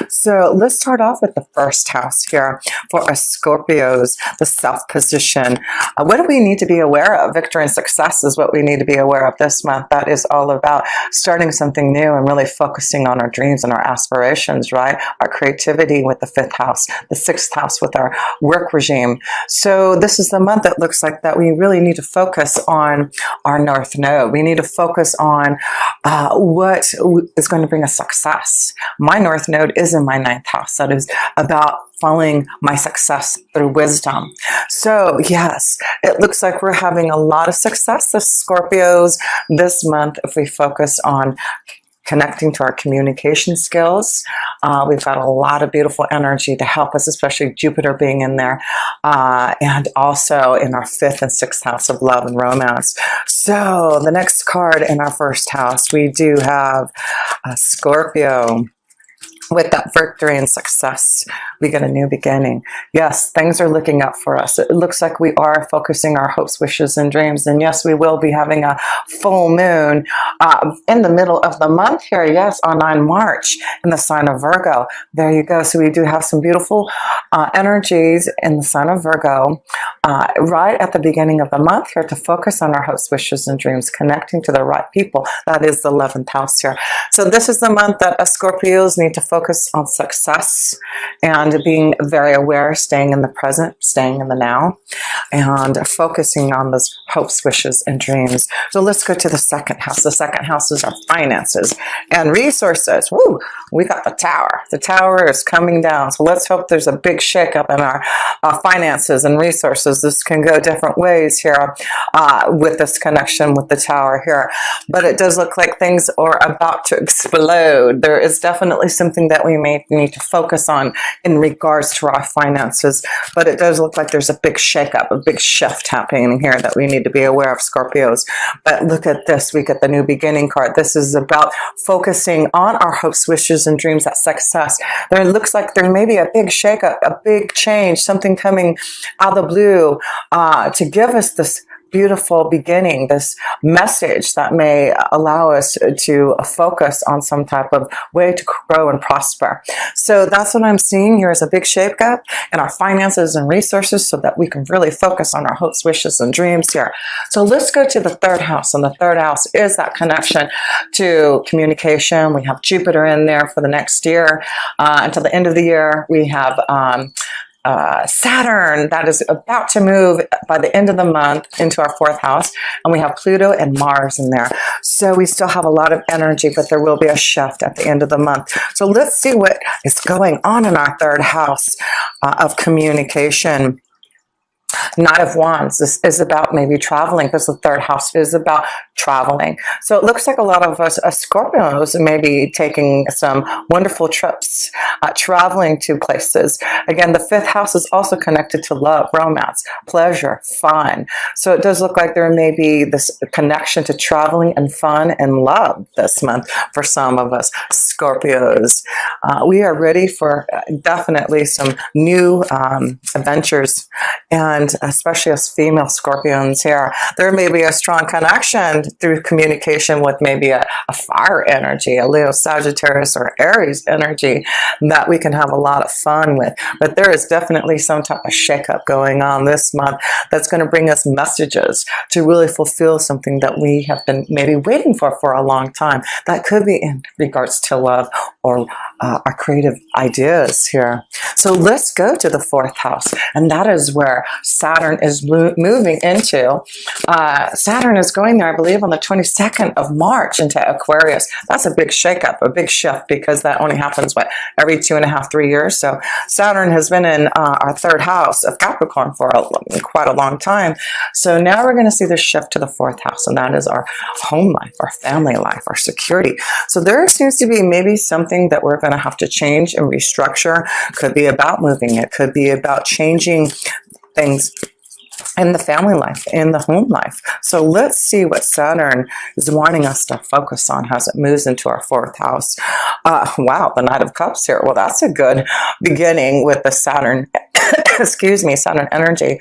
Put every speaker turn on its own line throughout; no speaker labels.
So let's start off with the first house here for us Scorpios, the self position. What do we need to be aware of? Victory and success is what we need to be aware of this month. That is all about starting something new and really focusing on our dreams and our aspirations, right? Our creativity with the fifth house, the sixth house with our work regime. So this is the month that looks like that we really need to focus on our North Node. We need to focus on what is going to bring us success. My North Node is in my ninth house. That is about following my success through wisdom. So yes, it looks like we're having a lot of success, the Scorpios, this month if we focus on connecting to our communication skills. We've got a lot of beautiful energy to help us, especially Jupiter being in there, and also in our fifth and sixth house of love and romance. So the next card in our first house, we do have Scorpio. With that victory and success, we get a new beginning. Yes, things are looking up for us. It looks like we are focusing our hopes, wishes, and dreams. And yes, we will be having a full moon in the middle of the month here. Yes, on 9 March in the sign of Virgo. There you go. So we do have some beautiful energies in the sign of Virgo right at the beginning of the month here to focus on our hopes, wishes, and dreams, connecting to the right people. That is the 11th house here. So this is the month that us Scorpios need to focus on success and being very aware, staying in the present, staying in the now, and focusing on those hopes, wishes, and dreams. So let's go to the second house. The second house is our finances and resources. Woo! We got the tower. The tower is coming down. So let's hope there's a big shakeup in our finances and resources. This can go different ways here with this connection with the tower here. But it does look like things are about to explode. There is definitely something that we may need to focus on in regards to our finances. But it does look like there's a big shakeup, a big shift happening here that we need to be aware of, Scorpios. But look at this. We get the new beginning card. This is about focusing on our hopes, wishes, and dreams at success. There looks like there may be a big shakeup, a big change, something coming out of the blue to give us this beautiful beginning, this message that may allow us to focus on some type of way to grow and prosper. So that's what I'm seeing here is a big shakeup in our finances and resources so that we can really focus on our hopes, wishes, and dreams here. So let's go to the third house. And the third house is that connection to communication. We have Jupiter in there for the next year. Until the end of the year, we have Saturn that is about to move by the end of the month into our fourth house, and we have Pluto and Mars in there. So we still have a lot of energy, but there will be a shift at the end of the month. So let's see what is going on in our third house of communication. Knight of Wands. This is about maybe traveling because the third house is about traveling. So it looks like a lot of us Scorpios may be taking some wonderful trips, traveling to places. Again, the fifth house is also connected to love, romance, pleasure, fun. So it does look like there may be this connection to traveling and fun and love this month for some of us Scorpios. We are ready for definitely some new adventures, and especially as female Scorpions here, there may be a strong connection through communication with maybe a fire energy, a Leo, Sagittarius, or Aries energy that we can have a lot of fun with. But there is definitely some type of shakeup going on this month that's going to bring us messages to really fulfill something that we have been maybe waiting for a long time. That could be in regards to love or our creative ideas here. So let's go to the fourth house, and that is where Saturn is moving into. Saturn is going there, I believe, on the 22nd of March into Aquarius. That's a big shakeup, a big shift, because that only happens, what, every 2.5, 3 years. So Saturn has been in our third house of Capricorn for quite a long time. So now we're going to see the shift to the fourth house, and that is our home life, our family life, our security. So there seems to be maybe something that we're going to have to change and restructure. Could be about moving. It could be about changing things in the family life, in the home life. So let's see what Saturn is wanting us to focus on as it moves into our fourth house. Wow, the Knight of Cups here. Well, that's a good beginning with the Saturn, excuse me, Saturn energy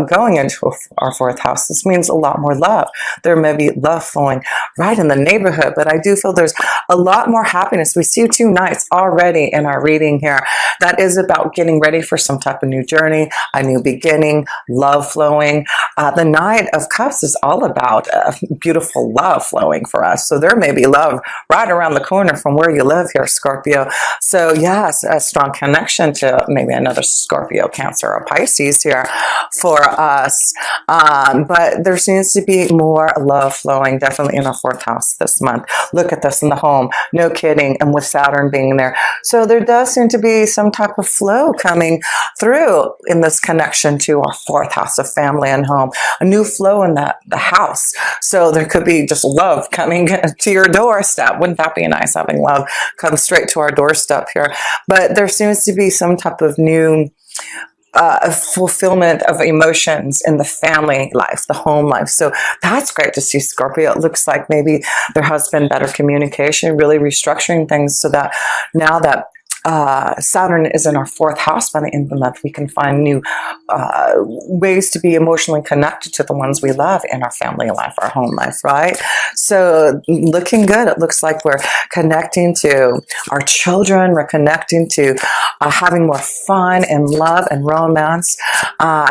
going into our fourth house. This means a lot more love. There may be love flowing right in the neighborhood, but I do feel there's a lot more happiness. We see 2 knights already in our reading here. That is about getting ready for some type of new journey, a new beginning, love flowing. The Knight of Cups is all about beautiful love flowing for us. So there may be love right around the corner from where you live here, Scorpio. So yes, a strong connection to maybe another Scorpio, Cancer, or Pisces here for us. But there seems to be more love flowing definitely in our fourth house this month. Look at this in the home. No kidding. And with Saturn being there. So there does seem to be some type of flow coming through in this connection to our fourth house of family and home, a new flow in the house. So there could be just love coming to your doorstep. Wouldn't that be nice, having love come straight to our doorstep here? But there seems to be some type of new fulfillment of emotions in the family life, the home life. So that's great to see, Scorpio. It looks like maybe there has been better communication, really restructuring things so that now that Saturn is in our fourth house by the end of the month, we can find new ways to be emotionally connected to the ones we love in our family life, our home life, right? So looking good. It looks like we're connecting to our children. We're connecting to having more fun and love and romance,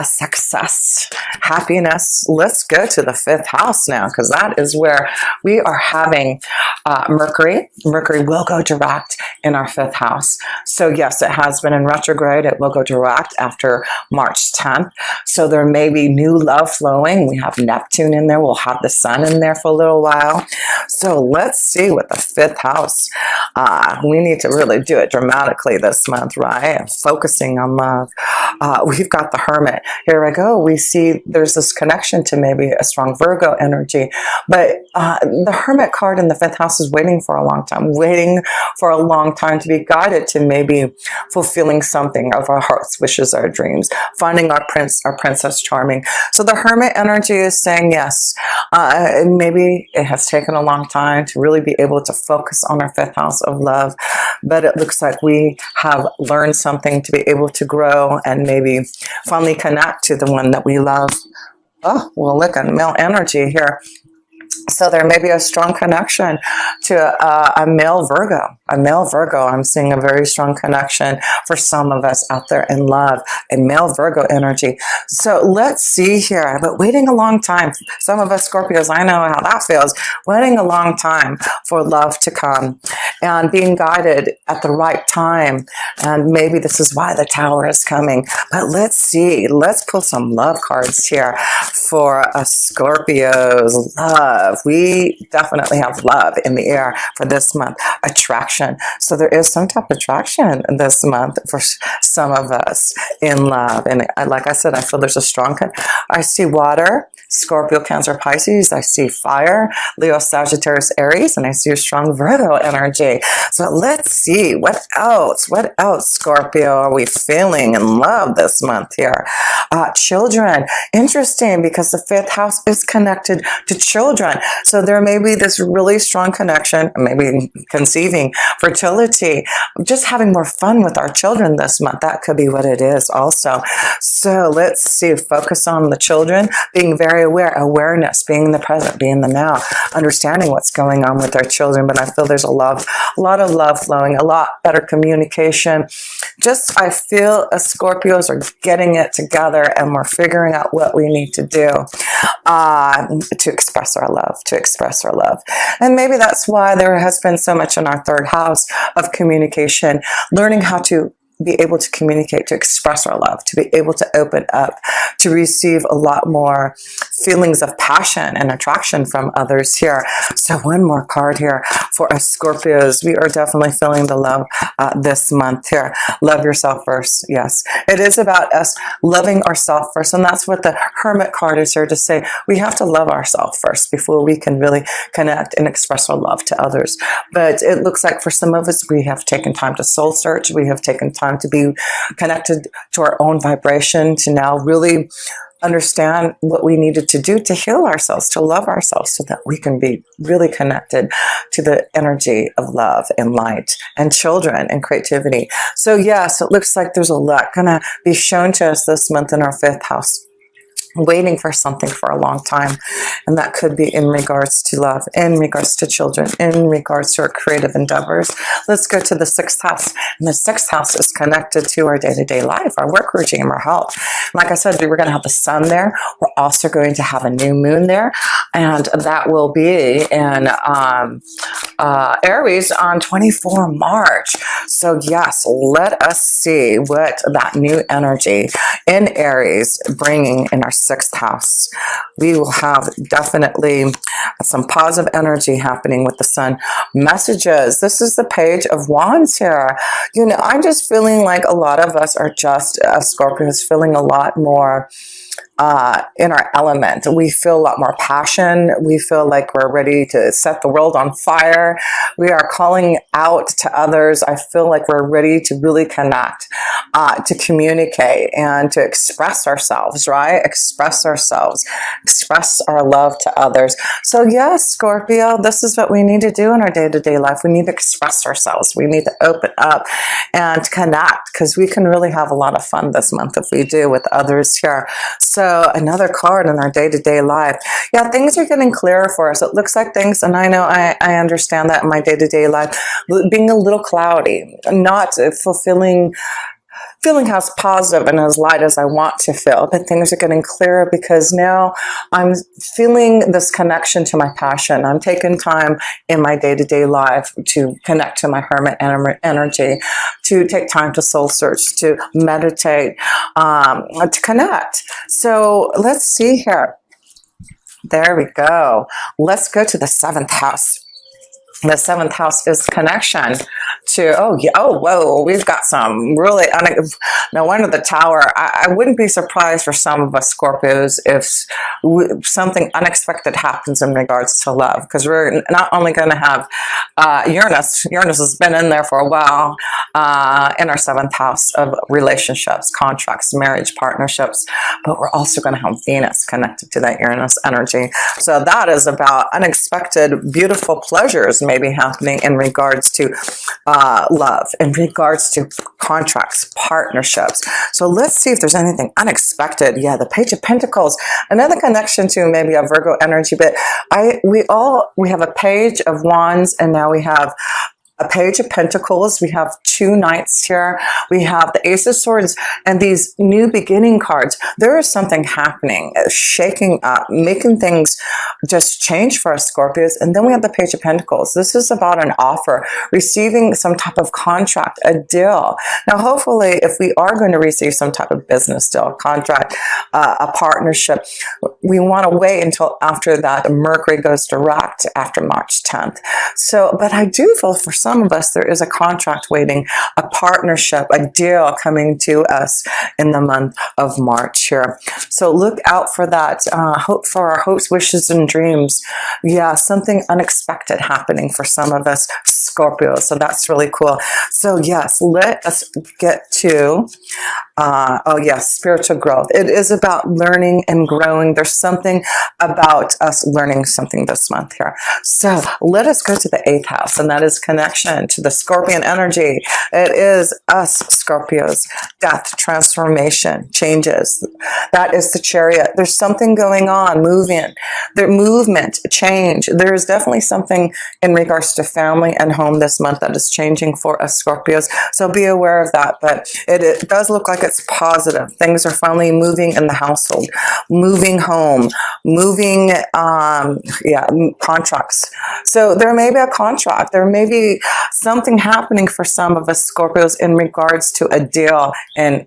success, happiness. Let's go to the fifth house now, because that is where we are having Mercury. Mercury will go direct in our fifth house. So yes, it has been in retrograde. It will go direct after March 10th. So there may be new love flowing. We have Neptune in there. We'll have the sun in there for a little while. So let's see what the fifth house. We need to really do it dramatically this month, right? Focusing on love. We've got the Hermit. Here we go. We see there's this connection to maybe a strong Virgo energy. But the Hermit card in the fifth house is waiting for a long time to be guided to maybe fulfilling something of our heart's wishes, our dreams, finding our prince, our princess charming. So the Hermit energy is saying yes. Maybe it has taken a long time to really be able to focus on our fifth house of love, but it looks like we have learned something to be able to grow and maybe finally connect to the one that we love. Oh, well, look at male energy here. So there may be a strong connection to a male Virgo. A male Virgo, I'm seeing a very strong connection for some of us out there in love, a male Virgo energy. So let's see here, but waiting a long time. Some of us Scorpios, I know how that feels, waiting a long time for love to come and being guided at the right time. And maybe this is why the Tower is coming. But let's see, let's pull some love cards here for us Scorpios. Love. We definitely have love in the air for this month. Attraction. So there is some type of attraction this month for some of us in love. And like I said, I feel there's a strong, I see water, Scorpio, Cancer, Pisces. I see fire, Leo, Sagittarius, Aries, and I see a strong Virgo energy. So let's see what else Scorpio are we feeling in love this month here? Children. Interesting, because the fifth house is connected to children. So there may be this really strong connection, maybe conceiving, fertility, just having more fun with our children this month. That could be what it is also. So let's see, focus on the children, being very aware, awareness, being in the present, being in the now, understanding what's going on with our children. But I feel there's a lot of love flowing, a lot better communication. Just, I feel us Scorpios are getting it together and we're figuring out what we need to do to express our love, And maybe that's why there has been so much in our third house of communication, learning how to be able to communicate, to express our love, to be able to open up, to receive a lot more feelings of passion and attraction from others here. So one more card here for us Scorpios. We are definitely feeling the love this month here. Love yourself first. Yes, it is about us loving ourselves first. And that's what the Hermit card is here to say. We have to love ourselves first before we can really connect and express our love to others. But it looks like for some of us, we have taken time to soul search. We have taken time to be connected to our own vibration, to now really understand what we needed to do to heal ourselves, to love ourselves, so that we can be really connected to the energy of love and light and children and creativity. So yes, it looks like there's a lot going to be shown to us this month in our 5th house. Waiting for something for a long time, and that could be in regards to love, in regards to children, in regards to our creative endeavors. Let's go to the 6th house, and the 6th house is connected to our day-to-day life, our work regime, our health. Like I said, we're going to have the sun there. We're also going to have a new moon there, and that will be in Aries on 24 March. So yes, let us see what that new energy in Aries bringing in our 6th house. We will have definitely some positive energy happening with the sun. Messages. This is the Page of Wands here. You know, I'm just feeling like a lot of us are just, Scorpios, feeling a lot more in our element. We feel a lot more passion. We feel like we're ready to set the world on fire. We are calling out to others. I feel like we're ready to really connect, to communicate and to express ourselves, right? Express ourselves, express our love to others. So yes, Scorpio, this is what we need to do in our day-to-day life. We need to express ourselves. We need to open up and connect, because we can really have a lot of fun this month if we do with others here. So another card in our day-to-day life. Yeah, things are getting clearer for us. It looks like things, and I know I understand that in my day-to-day life, being a little cloudy, not feeling as positive and as light as I want to feel, but things are getting clearer because now I'm feeling this connection to my passion. I'm taking time in my day-to-day life to connect to my hermit energy, to take time to soul search, to meditate, to connect. So let's see here. There we go. Let's go to the 7th house. The 7th house is connection to, whoa, we've got some really, no wonder the Tower. I wouldn't be surprised for some of us Scorpios if something unexpected happens in regards to love, because we're not only going to have Uranus has been in there for a while, in our 7th house of relationships, contracts, marriage, partnerships, but we're also going to have Venus connected to that Uranus energy. So that is about unexpected, beautiful pleasures maybe happening in regards to love, in regards to contracts, partnerships. So let's see if there's anything unexpected. Yeah, the Page of Pentacles, another connection to maybe a Virgo energy, but we have a Page of Wands, and now we have a Page of Pentacles. We have 2 Knights here. We have the Ace of Swords and these new beginning cards. There is something happening, shaking up, making things just change for us Scorpios. And then we have the Page of Pentacles. This is about an offer, receiving some type of contract, a deal. Now, hopefully, if we are going to receive some type of business deal, contract, a partnership, we want to wait until after that Mercury goes direct after March 10th. So, but I do feel for some of us, there is a contract waiting, a partnership, a deal coming to us in the month of March here. So look out for that. Hope for our hopes, wishes, and dreams. Yeah, something unexpected happening for some of us Scorpio. So that's really cool. So yes, let us get to, spiritual growth. It is about learning and growing. There's something about us learning something this month here. So let us go to the 8th house, and that is connection to the Scorpion energy. It is us Scorpios. Death, transformation, changes. That is the Chariot. There's something going on, movement, change. There is definitely something in regards to family and home this month that is changing for us Scorpios. So be aware of that. But it does look like it's positive. Things are finally moving in the household, moving home, moving, contracts. So there may be a contract. There may be something happening for some of us Scorpios in regards to a deal and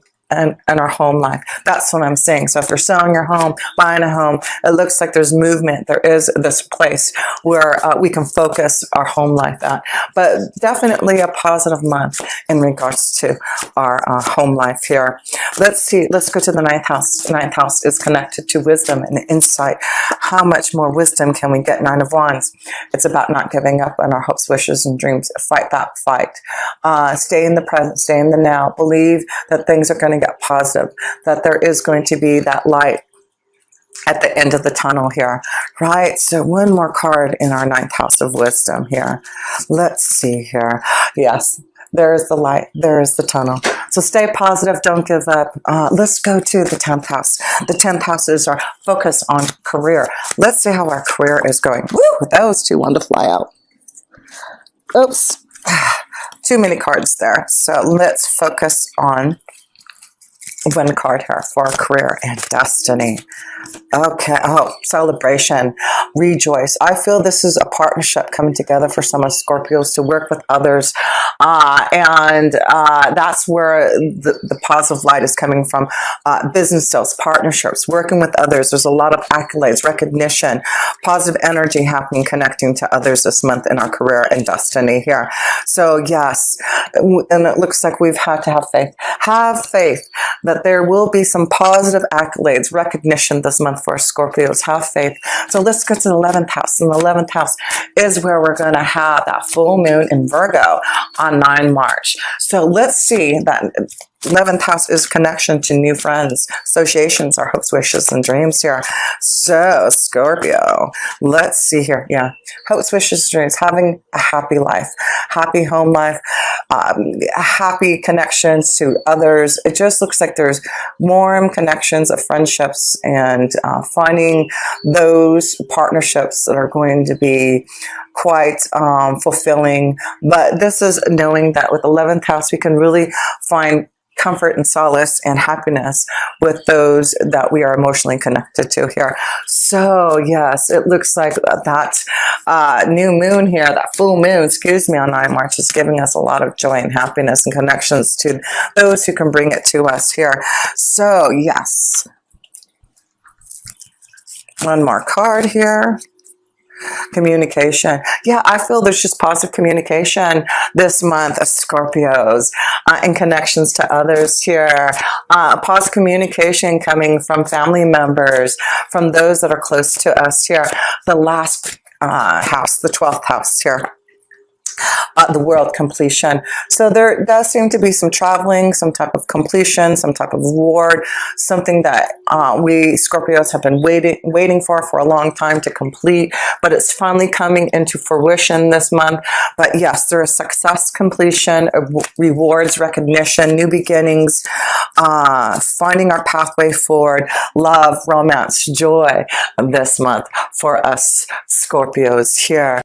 our home life. That's what I'm saying. So if you're selling your home, buying a home, it looks like there's movement. There is this place where we can focus our home life at. But definitely a positive month in regards to our home life here. Let's see. Let's go to the 9th house. The 9th house is connected to wisdom and insight. How much more wisdom can we get? 9 of Wands. It's about not giving up on our hopes, wishes, and dreams. Fight that fight. Stay in the present. Stay in the now. Believe that things are going to get positive, that there is going to be that light at the end of the tunnel here, right? So one more card in our ninth house of wisdom here. Let's see here. Yes, there's the light. There's the tunnel. So stay positive. Don't give up. Let's go to the 10th house. The 10th house is our focus on career. Let's see how our career is going. Woo! Those two wanted to fly out. Oops. Too many cards there. So let's focus on one card here for career and destiny. Okay. Oh, celebration. Rejoice. I feel this is a partnership coming together for some of Scorpios to work with others. And that's where the positive light is coming from. Business deals, partnerships, working with others. There's a lot of accolades, recognition, positive energy happening, connecting to others this month in our career and destiny here. So yes, and it looks like we've had to have faith. Have faith that there will be some positive accolades, recognition this month for Scorpios. Have faith. So let's go to the 11th house. And the 11th house is where we're going to have that full moon in Virgo on 9 March. So let's see that 11th house is connection to new friends, associations, our hopes, wishes, and dreams here. So Scorpio, let's see here. Yeah. Hopes, wishes, dreams, having a happy life, happy home life, happy connections to others. It just looks like there's warm connections of friendships and finding those partnerships that are going to be quite fulfilling. But this is knowing that with 11th house, we can really find comfort and solace and happiness with those that we are emotionally connected to here. So yes, it looks like that new moon here, that full moon, excuse me, on 9 March is giving us a lot of joy and happiness and connections to those who can bring it to us here. So yes, one more card here. Communication. Yeah, I feel there's just positive communication this month of Scorpios and connections to others here. Positive communication coming from family members, from those that are close to us here. The last house, the 12th house here. The world completion. So there does seem to be some traveling, some type of completion, some type of reward, something that we Scorpios have been waiting for a long time to complete, but it's finally coming into fruition this month. But yes, there is success, completion, rewards, recognition, new beginnings, finding our pathway forward, love, romance, joy this month for us Scorpios here.